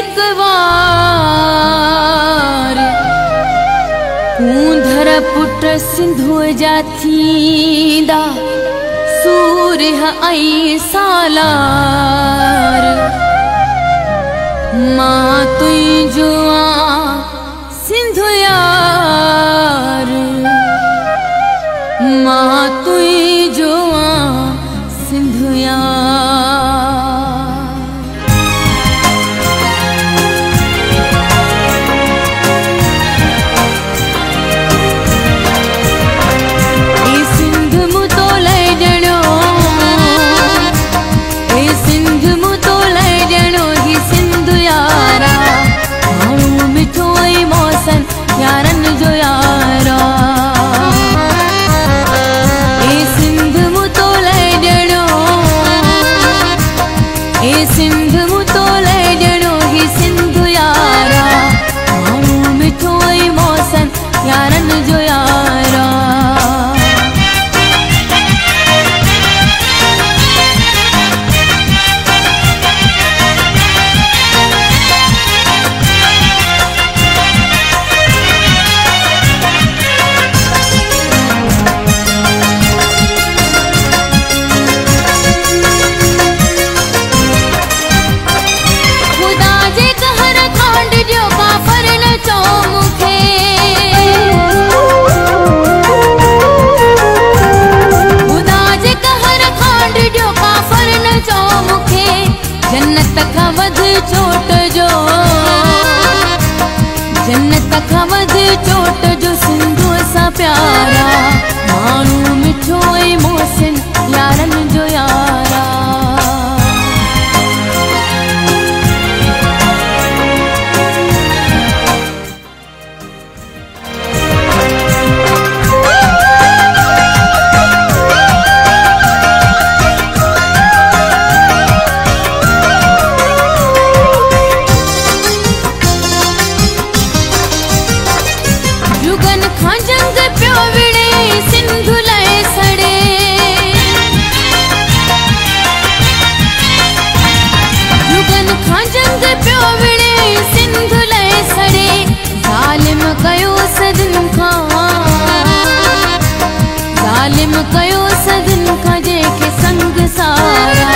हिक बार ऊंधर पुट सिंधु जाथींदा सूर्य आई सालार मां तुझो सिंधु यार मां तुझो सिंधु यार। ए सिंध मु तो ले जणो ए सिंध मु तो ले जणो ही सिंधु यारा माण्हू मिठो ऐं मौसन यारन जो यारा। ए सिंध मु तो ले जणो ए सिंध मु तो ले जणो ही सिंधु यारा माण्हू मिठो ऐं मौसन यारन जो यारा। खुदा जे कहर खांड जो काफर न चो मुखे खुदा जे कहर खांड जो काफर न चो मुखे जन्नत का वध चोट जो जन्नत का वध चोट जो सिंधु सा प्यारा माण्हू मिठो ऐं मोहसिन यारन जो यारा। जुगन खां जंग पियो विड़े सिंधु लाइ सड़े जुगन खां जंग पियो विड़े सिंधु लाइ सड़े ज़ालिम कयो सदन खां ज़ालिम कयो सदन खां जेके संग सारा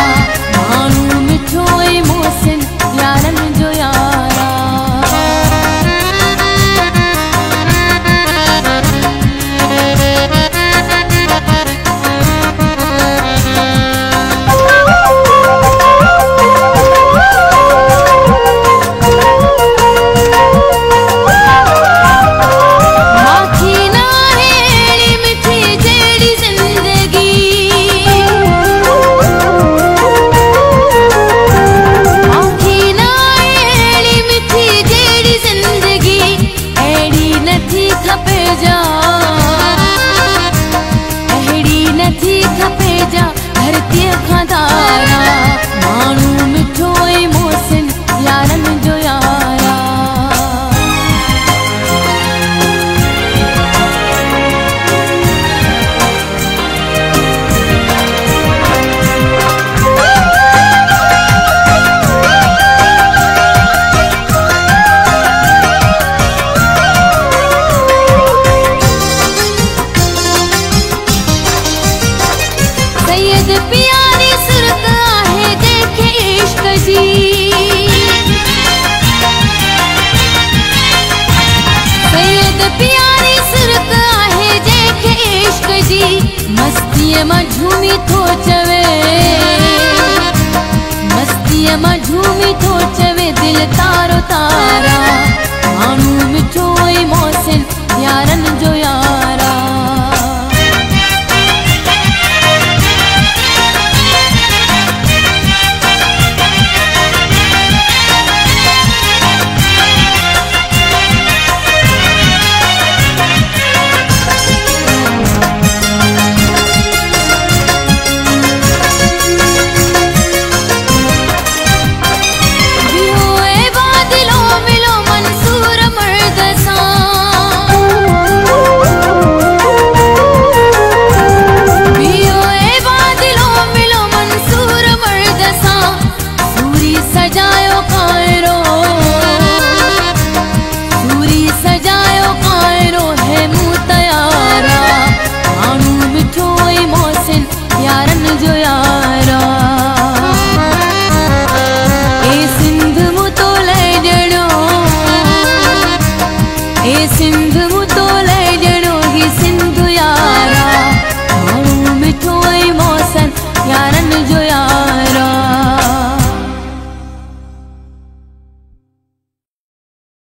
माण्हू मिठो ऐं मोहसिन यारन जो यारा। माखी ना हेड़ी मिठी जेड़ी जिंदगी माखी ना हेड़ी मिठी जेड़ी जिंदगी एड़ी नथी खपे जा एड़ी नथी खपे जा धरती खां तारा माण्हू मिठो ऐं मोहसिन यारन जो यारा। सैयद प्यारी सुरत आहे जेके इश्क जी सैयद प्यारी सुरत आहे जेके इश्क जी मस्तीअ मां झूमी थो चवे मस्तीअ मां झूमी थो चवे दिल तारो तारा माण्हू मिठो ऐं मोहसिन यारन जो यारा। बिहोए बादलों मिलो मंसूर मर्द सां ए सिंध